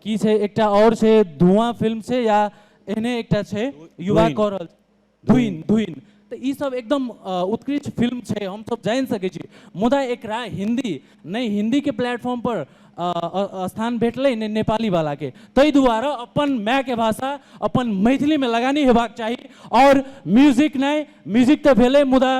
की छै, एकटा और छै धुआं फिल्म छै, या एहने एकटा छै युवा कऽ रहल धुइन। तो ई सब एकदम उत्कृष्ट फिल्म छै, हम सब जानि सकै छी, मुदा एकरा हिंदी नहीं, हिंदी के प्लेटफॉर्म पर स्थान भेटलै नहीं नेपाली वाला के। ताहि दुआरे अपन माय के भाषा, अपन मैथिली में लगानी हेबाक चाही। और म्यूजिक नहीं, म्यूजिक तो भेलै, मुदा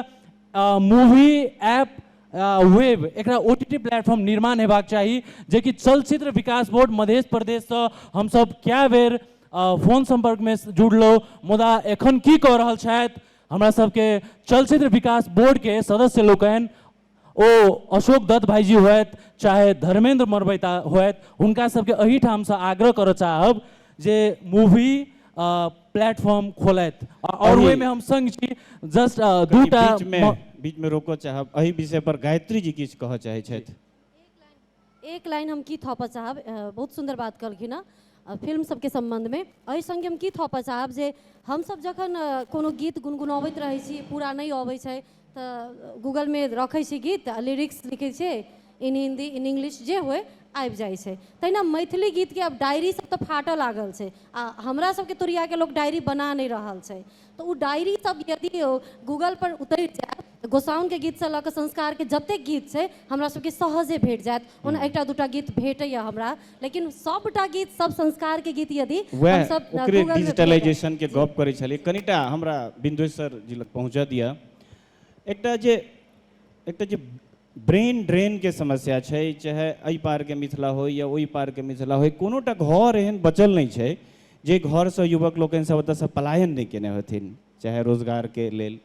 मूवी, ऐप, वेब, एकरा OTT प्लेटफॉर्म निर्माण हेबाक चाही, जे कि चलचित्र विकास बोर्ड मध्य प्रदेश से हम सब क्या बेर फोन संपर्क में जुड़लहुँ, मुदा एखन की कऽ रहल छथि हमरा सबके चलचित्र विकास बोर्ड के सदस्य लोकनि, ओ अशोक दत्त भाईजी होत चाहे धर्मेंद्र मरबैता होत, हुनका सबके एहिठाम से आग्रह करऽ चाहब जे मूवी प्लेटफॉर्म खोलैत, और ओहि में हम संग छी। जस्ट 2टा बीच में रोको चाहब, एहि विषय पर गायत्री जी किछु कहऽ चाहै छथि। एक लाइन हम की थपऽ चाहब, बहुत सुंदर बात कहलखिन हँ फिल्म सबके संबंध में। एहि संगे हम की थपऽ चाहब जे हम सब जखन कोनो गीत गुनगुनाबैत रहै छी, पूरा नहीं अबै छै तऽ गूगल में रखै छी गीत, लिरिक्स लिखै छै, इन हिंदी इन इंग्लिश जे होय आबि जाइ छै। तहिना मैथिली गीत के अब डायरी सब तो फाटऽ लागल छै, आ हमरा सबके तुरिया के लोग डायरी बना नहीं रहल छै। तो वो डायरी सब यदि गूगल पर उतरि जाए, गोसाउन के गीत से लऽ कऽ संस्कार के जतेक गीत छै हमरा सबके सहजे भेट जायत। ओना 1-2टा गीत भेटैया हमरा, लेकिन सबटा गीत, सब संस्कार के गीत यदि हम सब ओकरे डिजिटलाइजेशन के गप करै छलिए, कनिटा हमरा बिंदेश्वर जी लग पहुँचा दिया। एकटा जे ब्रेन ड्रेन के समस्या छै, चाहे एहि पार के मिथिला हो या ओहि पार के मिथिला हो, कोनोटा घर एहन बचल नहीं छै जे घर से युवक लोकनि सब ओतऽ से पलायन नहीं केने हथिन, चाहे रोजगार के लेल।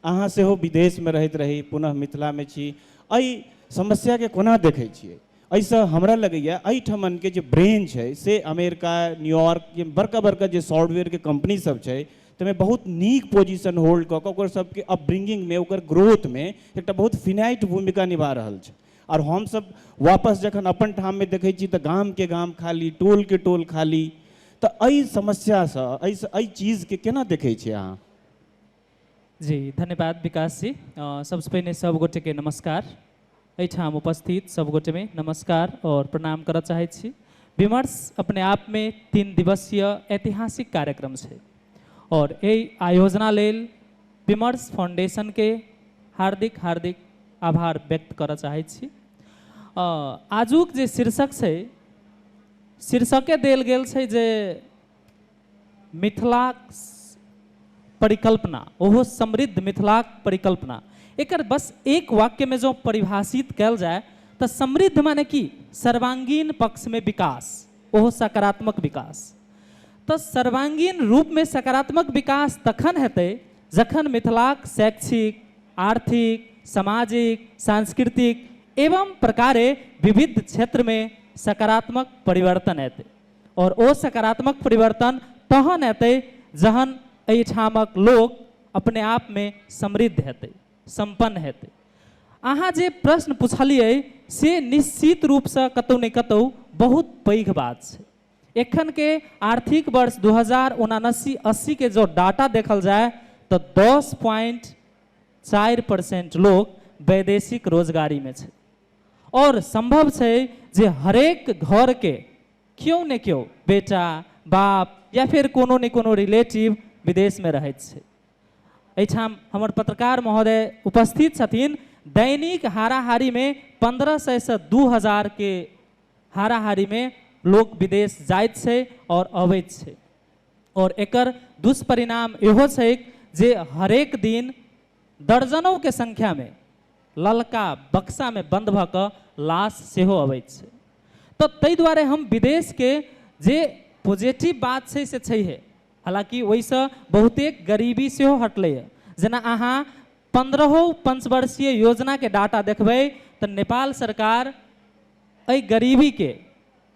अहाँ सेहो विदेश में रहैत रही, पुनः मिथिला में छी, एहि समस्या के कोना देखै छियै? एहिसँ हमरा लगैया एहिठमन के जे ब्रेन छै से अमेरिका, न्यूयॉर्क के बड़का बड़का जे सॉफ्टवेयर के कंपनी सब छै तमे बहुत नीक पोजीशन होल्ड कऽ कऽ ओकर सबके अपब्रिंगिंग में, ओकर ग्रोथ में एकटा बहुत फिनाइट भूमिका निभा रहल छै। और हम सब वापस जखन अपन ठाम में देखै छी तऽ गाम के गाम खाली, टोल के टोल खाली। तऽ एहि समस्या से एहि चीज के केना देखै छी अहाँ? जी धन्यवाद विकास जी। सबसे पहले सब गोटे के नमस्कार। एहिठाम उपस्थित सब गोटे में नमस्कार और प्रणाम करऽ चाहै छी। विमर्श अपने आप में 3 दिवसीय ऐतिहासिक कार्यक्रम है और एहि आयोजना लेल विमर्श फाउंडेशन के हार्दिक हार्दिक आभार व्यक्त करऽ चाहै छी। आजुक जे शीर्षक है, शीर्षके देल गेल छै जे मिथिलाक परिकल्पना, ओहो समृद्ध मिथिलाक परिकल्पना। एकर बस एक वाक्य में जो परिभाषित कल जाए तो समृद्ध माने कि सर्वांगीण पक्ष में विकास, ओहो सकारात्मक विकास। तो सर्वांगीण रूप में सकारात्मक विकास तखन हेतै जखन मिथिलाक शैक्षिक, आर्थिक, सामाजिक, सांस्कृतिक एवं प्रकारे विविध क्षेत्र में सकारात्मक परिवर्तन हेतै। और ओ सकारात्मक परिवर्तन तहन हेतै जहन एहिठामक लोग अपने आप में समृद्ध हेतै, संपन्न हेतै। अहाँ जे प्रश्न पूछलिए से निश्चित रूप से कतौ ने कतौ बहुत पैघ बात छै। एखन के आर्थिक वर्ष 2079-80 के जो डाटा देखल जाए तो 10.4% लोग वैदेशिक रोजगारी में छै। और संभव छै जे हरेक घर के क्यों ने क्यों बेटा, बाप या फिर कोनो ने कोनो रिलेटिव विदेश में रहैत छै। एहिठाम हमर पत्रकार महोदय उपस्थित छथिन। दैनिक हाराहारी में 1500 से 2000 के हाराहारी में लोग विदेश जाइत छै और अबैत छै। और एकर दुष्परिणाम इहो छै जे हरेक दिन दर्जनों के संख्या में ललका बक्सा में बंद भ कऽ लाश सेहो अबैत छै। तो ताहि दुआरे हम विदेश के जे पॉजिटिव बात छै से छैहे, हालांकि ओहिसँ बहुतेक गरीबी सेहो हटलै है। जेना अहाँ 15 पंचवर्षीय योजना के डाटा देखबै तो नेपाल सरकार एहि गरीबी के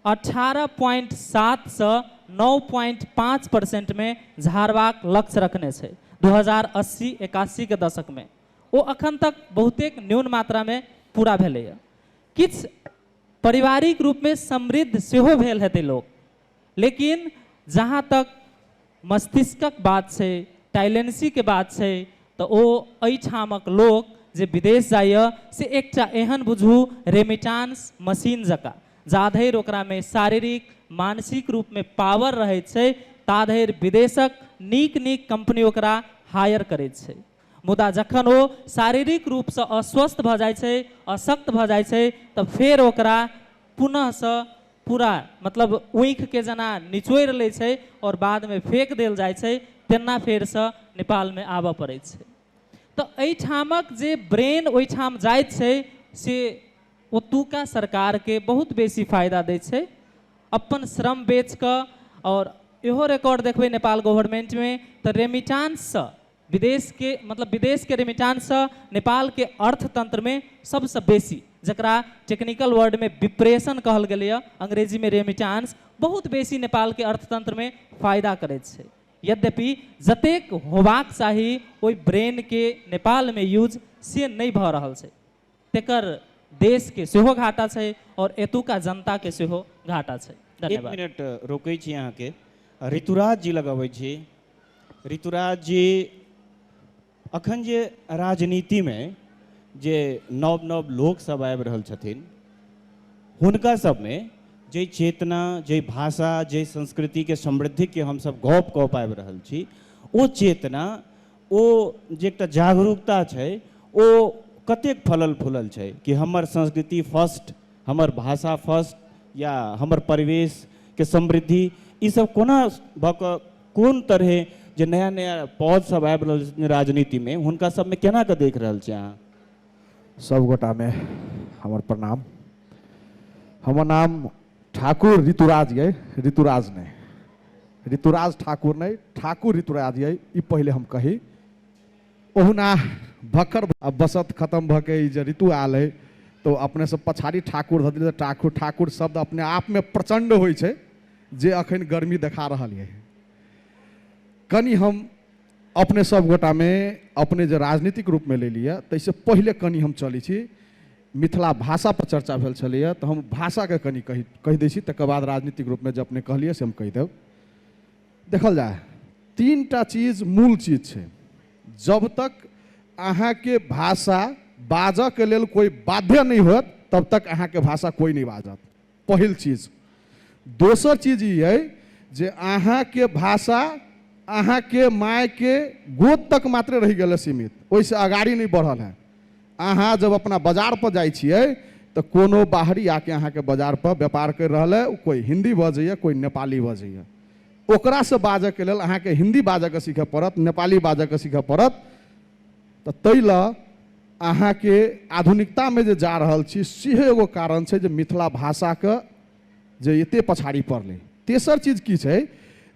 18.7 से 9.5% में झाड़बाक लक्ष्य रखने छै 2080-81 के दशक में। वो अखन तक बहुतेक न्यून मात्रा में पूरा भेलै है। किछ पारिवारिक रूप में समृद्ध सेहो भेल हेतै लोग, लेकिन जहाँ तक मस्तिष्कक बात छै, टैलेंसी के बात छै, तो ओ एहिठामक लोग जे विदेश जाइए से एकटा एहन बुझू रेमिटांस मशीन जकाँ, जाधरि ओकरा में शारीरिक मानसिक रूप में पावर रहै छै ताधरि विदेशक नीक नीक कंपनी ओकरा हायर करैत छै। मुदा जखन ओ शारीरिक रूप से अस्वस्थ भ जाइ छै, अशक्त भ जाइ छै, तो फेर ओकरा पुनः से पूरा मतलब ऊँख के जना निचोड़ि लै छै और बाद में फेंक देल जाइ छै, तेना फेर से नेपाल में आबऽ पड़ै छै। तो एहिठामक जे ब्रेन ओहिठाम जाइत छै से ओतुका सरकार के बहुत बेसी फायदा दै छै। अपन श्रम बेच कऽ, और इहो रिकॉर्ड देखबै नेपाल गवर्नमेंट में तो रेमिटांस से विदेश के रेमिटांस से नेपाल के अर्थतंत्र में सबसे बेसी, जकरा टेक्निकल वर्ड में विप्रेशन कहल गेलै, अंग्रेजी में रेमिटांस, बहुत बेसी नेपाल के अर्थतंत्र में फायदा करैत छै। यद्यपि जतेक होबाक चाही ओहि ब्रेन के नेपाल में यूज से नहीं भ रहल छै, तेकर देश के सेहो घाटा छै और एतुका जनता के सेहो घाटा छै। धन्यवाद। 1 मिनट रोकै छी अहाँ के। ऋतुराज जी लगबै छी। ऋतुराज जी, अखन जे राजनीति में जे नव नव लोग सब आबि रहल छथिन, हुनका सब में जे चेतना, जे भाषा, जे संस्कृति के समृद्धि के हम सब गप कऽ पाबि रहल छी, ओ चेतना, ओ जे एकटा जागरूकता छै, ओ कतेक फलल फूलल छै कि हमर संस्कृति फर्स्ट, हमर भाषा फर्स्ट, या हमर परिवेश के समृद्धि, ई सब कोना भऽ कऽ कोन तरहे जे नया नया पौध सब आबि रहल छै राजनीति में, हुनका सब में केना के देख रहल छी अहाँ? सबगोटा में हमर प्रणाम। हमर नाम ठाकुर ऋतुराज ये, ऋतुराज नहीं, ऋतुराज ठाकुर नहीं, ठाकुर ऋतुराज ये, ई पहले हम कही। ओहुना भक्कर बसत खत्म भ के जे ऋतु आल है तो अपने से पछाड़ी ठाकुर धऽ दिले। ठाकुर ठाकुर शब्द अपने आप में प्रचंड होइ छै, जे अखन गर्मी देखा रहल है। कनी हम अपने सब गोटा में अपने जो राजनीतिक रूप में ले लिया, तैसे पहले कनी हम चली छी मिथिला भाषा पर चर्चा भेल छलैया, तो हम भाषा के कनी कहि दै छी, तकर बाद राजनीतिक रूप में जो अपने कहलिए से हम कहि देब। देखल जाए 3टा चीज मूल चीज छै। जब तक अहाँ के भाषा बाजऽ के लेल कोई बाध्य नहीं होत, तब तक अहाँ के भाषा कोई नहीं बाजत, पहिल चीज। दोसर चीज ये है जे अहाँ के भाषा अहाँ के माय के गोद तक मात्र रह गए सीमित, ओइसे आगाड़ी नहीं बढ़ल है। अहाँ जब अपना बाजार पर जाइ छियै तो कोनो बाहरी आके अहाँ के बाजार पर व्यापार कर रहल है, कोई हिंदी बजैया, कोई नेपाली बजैया, ओकरा से बाजऽ के लेल अहाँ के हिंदी बाजऽ के सीखऽ पड़त, नेपाली बाजऽ के सीखऽ पड़त। तो तै ल अहाँ के आधुनिकता में जे जा रहल छी, सेहे एगो कारण छै जे मिथिला भाषा के जे एते पछाड़ी पड़लै। तेसर चीज की छै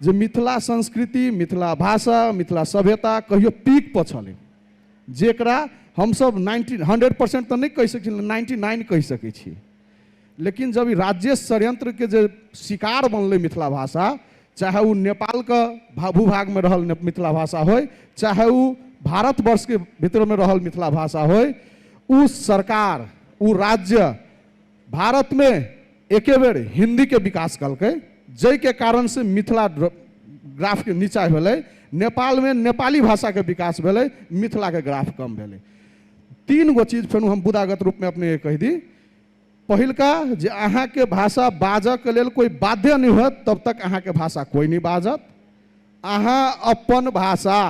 जे मिथिला संस्कृति, मिथिला भाषा, मिथिला सभ्यता कहियो पीक पर छलै, जेकरा हम सब 100% तो नहीं कह सकै, 99 कह सकै छी। लेकिन जब राज्य षड्यंत्र के जे शिकार बनलै मिथिला भाषा, चाहे वो नेपाल का भूभाग में रहल मिथिला भाषा हो, चाहे वो भारतवर्ष के भीतर में रहल मिथिला भाषा हो, उस सरकार उ राज्य भारत में एके बेर हिंदी के विकास कलकै, जै के कारण से मिथिला ग्राफ के नीचा भेलै। नेपाल में नेपाली भाषा के विकास भेलै, मिथिला के ग्राफ कम भेलै। 3 गो चीज फेर हम बुदागत रूप में अपने कह दी। पहिलका जे अहाँ के भाषा बाजऽ के लेल कोई बाध्य नहीं होत, तब तक अहाँ के भाषा कोई नहीं बाजत। अहाँ अपन भाषा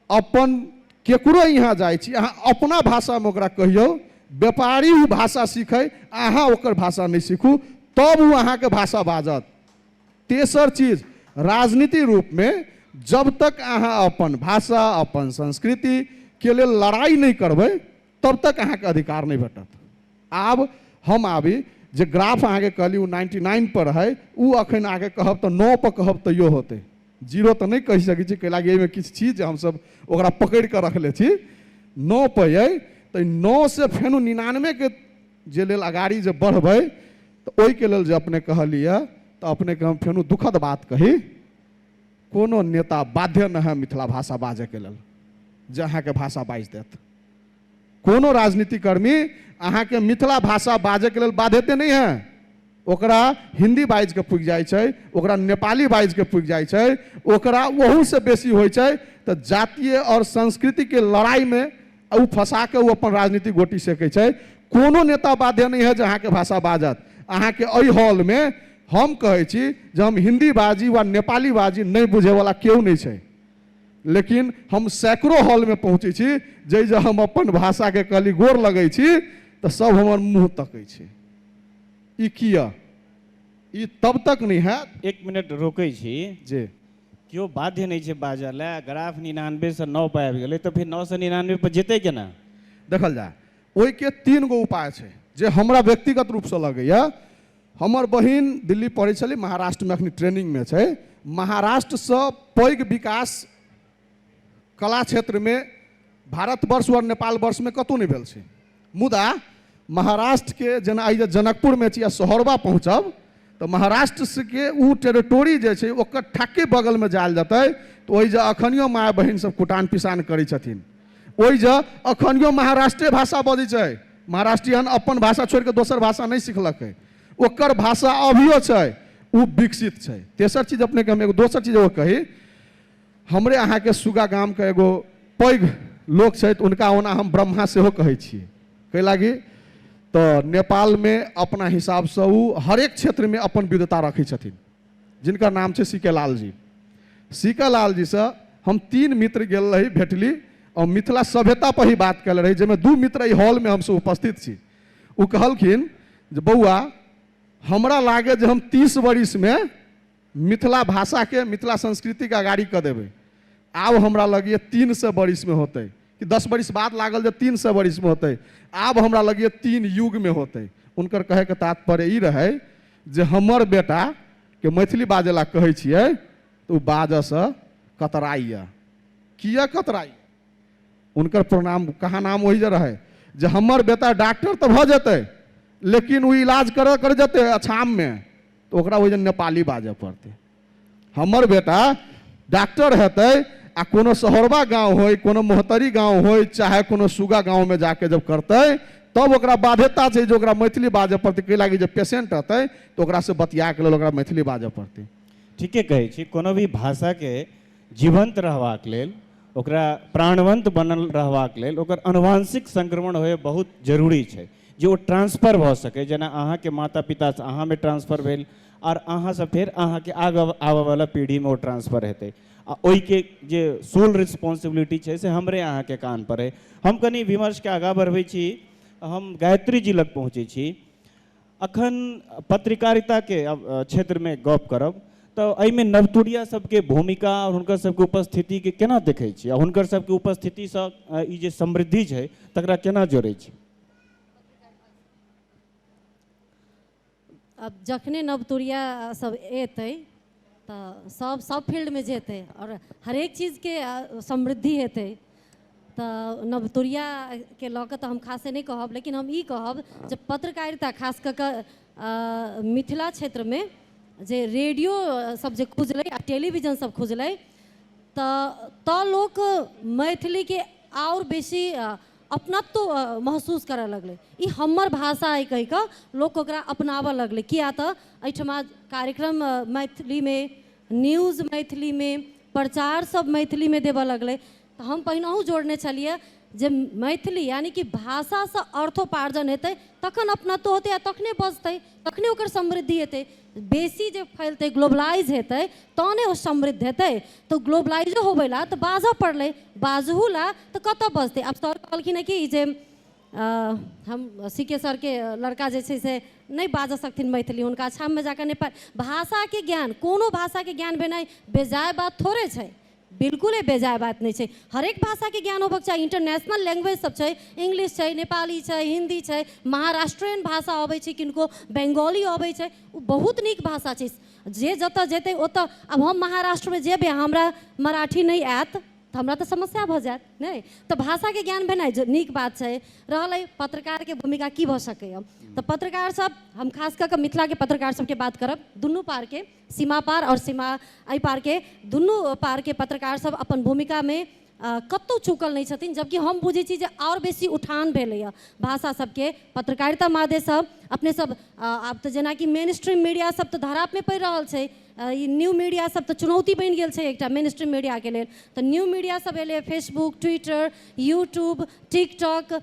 अपन केकरो यहाँ जाइ छी, अहाँ अपना भाषा में ओकरा कहियो, व्यापारी उ भाषा सीखे, अहाँ ओकर भाषा नहीं सीखू, तब वो अहाँ के भाषा बाजत। तेसर चीज, राजनीति रूप में जब तक अहाँ अपन भाषा, अपन संस्कृति के लिए लड़ाई नहीं करबै, तब तक अहाँ के अधिकार नहीं भेटत। आब हम आबी जे ग्राफ अहाँ के कहली 99 पर है, उ अखन आगे कहब तो 9 पर कहब तो यो होते, 0 तो नहीं कह सकै छी, कैलाकि एहिमे किछु चीज हम सब ओकरा पकड़ के रखले छी। 9 पर है तो 9 से फेनु 99 के जे लेल अगाड़ी जे बढ़बै, तो ओहि के लेल जे अपने कहलिए, तो अपने के हम फेनु दुखद बात कही, कोनो नेता बाध्य न है मिथिला भाषा बाजे के लेल जे अहाँ के भाषा बाजि देत। कोनो राजनीति कर्मी अहाँ के मिथिला भाषा बाजे के लेल बाध्यते नहीं है, ओकरा हिंदी बाइज के पुग जाइ छै, ओकरा नेपाली बाइज के पुग जाइ छै, ओकरा वहू से बेसी होइ छै। तो जातीय और संस्कृति के लड़ाई में उ फंसा के उ अपन राजनीतिक गोटी सेकै छै। कोनो नेता बाध्य नहीं है जे अहाँ के भाषा बाजत। अहाँ के एहि हॉल में हम कहै छी जे हम हिंदी बाजी वा नेपाली बाजी नहीं बुझे वाला केहू नहीं छै, लेकिन हम सैकड़ों हॉल में पहुँचे छी, जे हम अपन भाषा के कहली गोर लगै छी तो सब हमर मुँह तकै छै। ई किया? ई तब तक नहीं है। 1 मिनट रोकै छी जे क्यों बाध्य नहीं छै बाजऽ ले। ग्राफ 99 से 9 पर आबि गेलै, तो फिर 9 से 99 पर जेतै केना? देखल जाए ओहि के 3 गो उपाय छै जे हमरा व्यक्तिगत रूप से लगैया। हमर बहिन दिल्ली पढ़ै छली, महाराष्ट्र में अखनी ट्रेनिंग में छै। महाराष्ट्र से पैघ विकास कला क्षेत्र में भारतवर्ष और नेपाल वर्ष में कतौ नहीं भेल छै। मुदा महाराष्ट्र के जेना आई जे जनकपुर में छी या सोहरबा पहुँचब, तो महाराष्ट्र से के उ टेरिटोरी जे छै ओकर ठाके बगल में जायल जेतै, तो ओहि जे अखनियो माय बहिन सब कुटान पिसान करै छथिन, ओहि जे अखनियो महाराष्ट्रीय भाषा बजै छै। महाराष्ट्रियन अपन भाषा छोड़ के दोसर भाषा नहीं सिखलकै, ओकर भाषा अभियो छै, उ विकसित छै। तेसर चीज अपने के हम एगो दोसर चीज एगो कही, हमरे अहाँ के सुगा गाम के एगो पैघ लोक छै, उनका ओना हम ब्रह्मा सेहो कहै छियै। कै लागी तो नेपाल में अपना हिसाब से वो हर एक क्षेत्र में अपन विविधता रखै छथिन, जिनका नाम छै सीके लाल जी। सीके लाल जी से हम 3 मित्र गेल रही, भेटली और मिथिला सभ्यता पर ही बात कल रही, जिसमें 2 मित्र हॉल में हमसे उपस्थित छी। वो कहलखिन जे बउआ हमरा लागे जे हम 30 वर्ष में मिथिला भाषा के, मिथिला संस्कृति के आगाड़ी कर देबै। आब हमरा लगिए 300 बरिस में होते कि 10 बरिस बाद लागल जे 300 बरिस में होते, आब हमरा लगिए 3 युग में होते। उनकर कहे के तात्पर्य ई रहे जे हमर बेटा के मैथिली बाजेला कहै छियै तो बाजसँ कतराइए। किया कतराई? उनकर प्रणाम कहा नाम वही जे रहे जे हमर बेटा डॉक्टर तो भ जेतै लेकिन वो इलाज कर जेतै अछाम में तो ओकरा वही नेपाली बाजे पड़ते। हमर बेटा डॉक्टर हेतै आ कोनो शहरबा गांव होय, कोनो मोहतरी गांव होय, चाहे कोनो सुगा गांव में जाके जब करतै तब ओकरा बाध्यता छै जे ओकरा मैथिली बाजे पड़तै। कै लागी जे पेशेंट हेतै तो ओकरा से बतिया के लेल ओकरा मैथिली बाजे पड़तै। ठीके कहै छी, कोनो भी भाषा के जीवंत रहबाक लेल, ओकरा प्राणवंत बनल रहबाक लेल ओकर आनुवंशिक संक्रमण होय बहुत जरूरी छै जे ओ ट्रांसफर भऽ सकै। जेना अहाँके माता पिता से अहाँ में ट्रांसफर भेल और अहाँ से फिर अहाँ के आगे वाला पीढ़ी में वो ट्रांसफर हेतै आ ओहि के जे सोल रिस्पॉन्सिबिलिटी छै से हमरे अहाँ के कान पर है। हम कनी विमर्श के आगाँ बढ़बै छी, हम गायत्री जी लग पहुँचे छी। अखन पत्रकारिता के क्षेत्र में गप करब तो एहिमे नवतुरिया सबके भूमिका और हुनकर सबके उपस्थिति के केना देखै छी आ हुनकर सबके उपस्थिति से ई जे समृद्धि छै तकरा केना जोड़ै छी? अब जखने नवतुरिया सब एतै तो सब फील्ड में जेतै और हरेक चीज़ के समृद्धि हेतै। तो नवतुरिया के लऽ कऽ तो हम खासे नहीं कहब, लेकिन हम ई कहब जब पत्रकारिता खास कऽ कऽ मिथिला क्षेत्र में जे रेडियो सब जे खुजलै आ टेलीविजन सब खुजलै तो लोग मैथिली के और बेसी अपनत्व महसूस करऽ लगलै। ई हमर भाषा है कहि कऽ लोग ओकरा अपनाबऽ लगलै। किया तऽ एहिठमा कार्यक्रम मैथिली में, न्यूज़ मैथिली में, प्रचार सब मैथिली में देबऽ लगलै। तो हम पहिनहु जोड़ने छलिए जे मैथिली यानी कि भाषा से अर्थोपार्जन हेतै तखन अपनत्व होतै आ तखने बजतै, तखने ओकर समृद्धि हेतै। बेसी जे फैलतै, ग्लोबलाइज हेतै तहने ओ समृद्ध हेतै। तो ग्लोबलाइजो होबै ला तो बाजऽ पड़लै, बाजहु ला तो कतऽ बजतै? आब सर कहलखिन कि जे हम सीके सर के लड़का जे छै से नहीं बाजऽ सकथिन मैथिली, हुनका अछाम में जाकर नेपाल। भाषा के ज्ञान, कोनो भाषा के ज्ञान भेनाइ बेजाय बात थोड़े छै, बिल्कुल बेजाय बात नहीं है। हरेक भाषा के ज्ञान होबक चाहिए। इंटरनेशनल लैंग्वेज सब है, इंग्लिश है, नेपाली है, हिंदी है, महाराष्ट्रियन भाषा आबै छै, किनको बंगाली आबै छै, बहुत नीक भाषा छै। जे जतऽ जेतै ओतऽ, अब हम महाराष्ट्र में जेबै हमरा मराठी नहीं आयत तो हमरा तो समस्या भऽ जायत नहीं। तो भाषा के ज्ञान भेनाइ नीक बात है। रहलै पत्रकार के भूमिका की भऽ सकैए, तो पत्रकार सब, हम खास कऽ मिथिला के पत्रकार सबके बात करब, दुनू पार के, सीमा पार और सीमा एहि पार के, दुनू पार के पत्रकार सब अपन भूमिका में कतौ चूकल नहीं छथिन। जबकि हम बुझै छी जे और बेसी उठान भेलैए भाषा सबके पत्रकारिता मादे सब अपने सब। आब तो जेना कि मेन स्ट्रीम मीडिया सब तो धराप में पड़ि रहल छै, ई न्यू मीडिया सब तो चुनौती बनि गेल छै एकटा मेन स्ट्रीम मीडिया के लेल। तो न्यू मीडिया सब एलै, फेसबुक, ट्विटर, यूट्यूब, टिकटॉक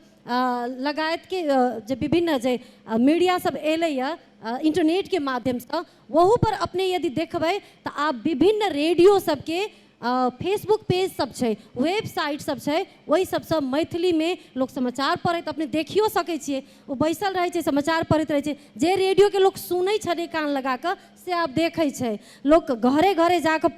लगायत के जे विभिन्न जे मीडिया सब एलैए इंटरनेट के माध्यम से, वहू पर अपने यदि देखबै तो आप विभिन्न रेडियो सबके फेसबुक पेज सब छै, वेबसाइट सब छै, वही सबसँ मैथिली में लोग समाचार पढ़ैत अपने देखियो सकै छियै। वो बैसल रहै छै, समाचार पढ़ैत रहै छै। जे रेडियो के लोग सुनै छलै कान लगा कऽ से आब देखै छै। लोग घरे घरे जाकऽ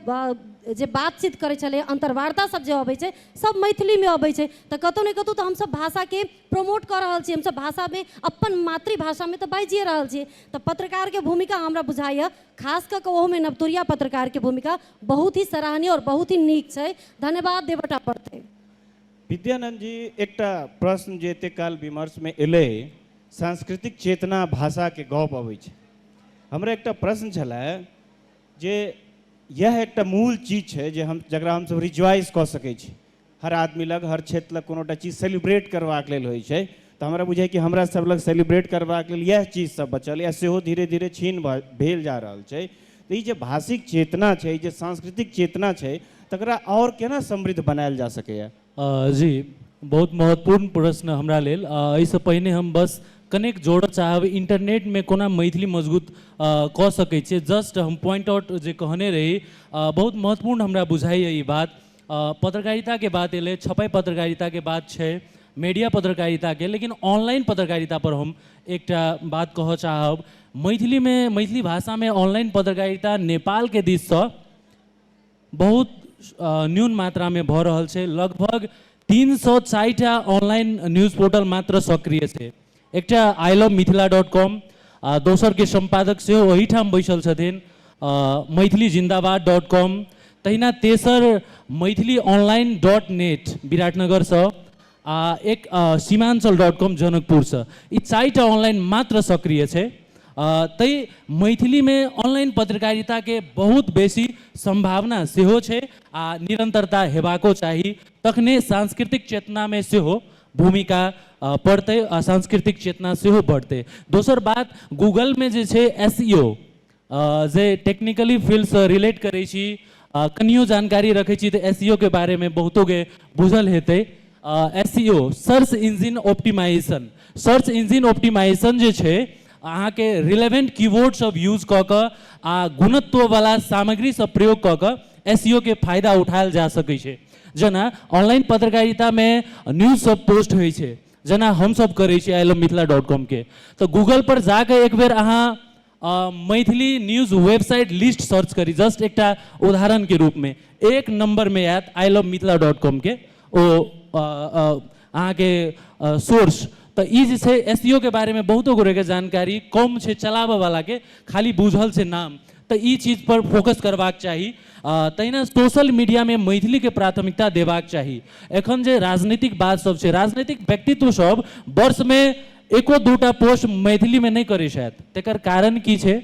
जे बातचीत करै छलै, अंतर्वार्ता सब जे अबै छै सब मैथिली में अबै छै। तऽ कतौ ने कतौ तऽ हमसब भाषा के प्रमोट कर रहल छी, हमसब भाषा में अपन मातृभाषा में तो बाजिए रहल छी। तो पत्रकार के भूमिका हमरा बुझाइए खास कऽ ओहो में नवतुरिया पत्रकार के भूमिका बहुत ही सराहनीय और बहुत ही नीक छै। धन्यवाद देवटा पड़तै। विद्यानंद जी, एकटा प्रश्न जे एते काल विमर्श में एलै, सांस्कृतिक चेतना भाषा के गप अबै छै। हमरा एकटा प्रश्न छलै जे यह एकटा मूल चीज है जे हम जकरा हम सब रिजॉइस कऽ सकै छी। हर आदमी लग, हर क्षेत्र लग कोनोटा चीज सेलिब्रेट करबाक लेल होइ छै। तो हमरा बुझाइ कि हमरा सब लग सेलिब्रेट करबाक लेल यह चीज सब बचल या सेहो धीरे धीरे छीन भेल जा रहल छै। तो ई जे भाषिक चेतना छै, जे सांस्कृतिक चेतना छै, तकरा और केना समृद्ध बनायल जा सकैए? जी, बहुत महत्वपूर्ण प्रश्न हमरा लेल। एहिसँ पहिने हम बस कनेक जोड़ऽ चाहब इंटरनेट में कोना मैथिली मजबूत कऽ सकै छियै। जस्ट हम पॉइंट आउट जे कहने रही, बहुत महत्वपूर्ण हमरा बुझाइए ई बात। पत्रकारिता के बात एलै, छपाई पत्रकारिता के बात छै, मीडिया पत्रकारिता के, लेकिन ऑनलाइन पत्रकारिता पर हम एकटा बात कहऽ चाहब। मैथिली में, मैथिली भाषा में ऑनलाइन पत्रकारिता नेपाल के दिस से बहुत न्यून मात्रा में भ रहल छै। लगभग 360टा ऑनलाइन न्यूज पोर्टल मात्र सक्रिय छै। एकटा ilovemithila.com, दोसर के संपादक से वही ठाम बैसल छथिन मैथिलीजिंदाबाद.com, तहिना तेसर मैथिलीonline.net विराटनगर से, एक सीमांचल.com जनकपुर से। ई 4टा ऑनलाइन मात्र सक्रिय छै। तै मैथिली में ऑनलाइन पत्रकारिता के बहुत बेसी संभावना सेहो छै आ निरंतरता हेबाको चाही, तखने सांस्कृतिक चेतना में सेहो भूमिका पड़ते आ सांस्कृतिक चेतना सेहो बढ़ते। दोसर बात, गूगल में जे छै SEO जे टेक्निकली फील्ड से रिलेट करै छी, कनियो जानकारी रखै छी तऽ SEO के बारे में बहुतो के बुझल हेतै। SEO search engine optimisation, search engine optimisation जे छै अहाँ के रिलेवेंट कीवर्ड सब यूज क क आ गुणत्व वाला सामग्री सब प्रयोग क क SEO के फायदा उठायल जा सकै छै। जेना ऑनलाइन पत्रकारिता में न्यूज सब पोस्ट होइ छै, जेना हम सब करै छी ilovemithila.com के, तो गूगल पर जाके एक बेर अहाँ Maithili news website list search करी, जस्ट एकटा उदाहरण के रूप में 1 नंबर में आयत ilovemithila.com के ओ अहाँ के सोर्स। तो ई जे छै SEO के बारे में बहुतो गोरे के जानकारी कम छै, चलाबे वाला के खाली बुझल छै नाम, तो ई चीज पर फोकस करबाक चाही। तहिना सोशल मीडिया में मैथिली के प्राथमिकता देबाक चाही। एखन जे राजनीतिक बात सब छै, राजनीतिक व्यक्तित्व सब वर्ष में 1-2टा पोस्ट मैथिली में नहीं करे शायद, तेकर कारण की छै?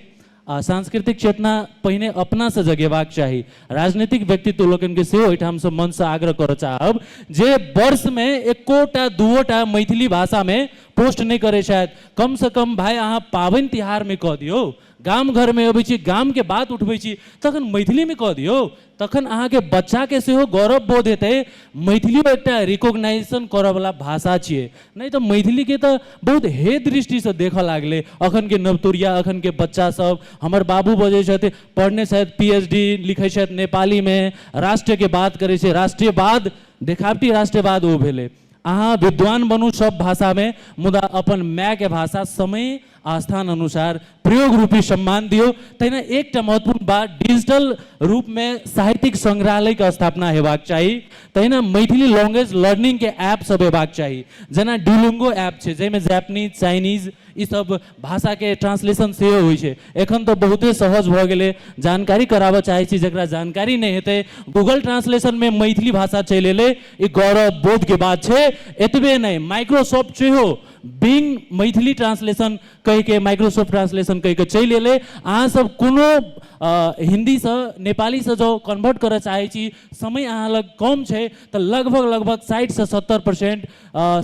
सांस्कृतिक चेतना पहिने अपना से जगेबाक चाही। राजनीतिक व्यक्तित्व लोकन के सेहो एठाम से मन से आग्रह कर चाहब जे वर्ष में 1-2टा मैथिली भाषा में पोस्ट नहीं करे शायद, कम से कम भाई अहाँ पाबनि तिहार में कह दियो, गाम घर में अबै छी गाम के बात उठबै छी तखन मैथिली में कह दियो, तखन अहाँ के बच्चा के सेहो गौरव बोध हेतै। मैथिलियो एकटा रिकॉग्नाइजेशन करऽ वाला भाषा छियै, नहीं तो मैथिली के तो बहुत हे दृष्टि से देखऽ लागले अखन के नवतुरिया, अखन के बच्चा सब। हमर बाबू बजै छथि, पढ़ने शायद PhD लिखै छथि नेपाली में, राष्ट्र के बात करै छै, राष्ट्रीयवाद देखावटी राष्ट्रीयवाद ओ भेलै। अहाँ विद्वान बनू सब भाषा में, मुदा अपन माय के भाषा समय आस्थान अनुसार प्रयोग रूपी सम्मान दियो। तहिना एकटा महत्वपूर्ण बात, डिजिटल रूप में साहित्यिक संग्रहालय के स्थापना हेबाक चाही। तहिना मैथिली लैंग्वेज लर्निंग के ऐप सब हेबाक चाही, जेना डुओलिंगो ऐप छै जाहिमे जापानीज, चाइनीज ई सब भाषा के ट्रांसलेशन सेहो होइ छै। एखन तो बहुते सहज भ गेलै, जानकारी कराबऽ चाहै छी जकरा जानकारी नहीं हेतै, गूगल ट्रांसलेशन में मैथिली भाषा चलि एलै, ई गौरव बोध के बात छै। एतबे नहीं, माइक्रोसॉफ्ट सेहो बिंग मैथिली ट्रांसलेशन कह के, माइक्रोसॉफ्ट ट्रांसलेशन कह के चलि एलै। अहाँ सब कोनो हिंदी से नेपाली से जो कन्वर्ट करऽ चाहै छी, समय अहाँ लग कम छै तो लगभग 60 से 70%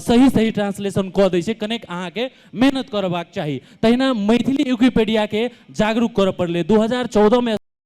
सही ट्रांसलेशन कऽ दै छै। कनेक अहाँ के मेहनत करबाक चाही। तहिना मैथिली विकिपीडिया के जागरूक करऽ पड़लै। 2014 में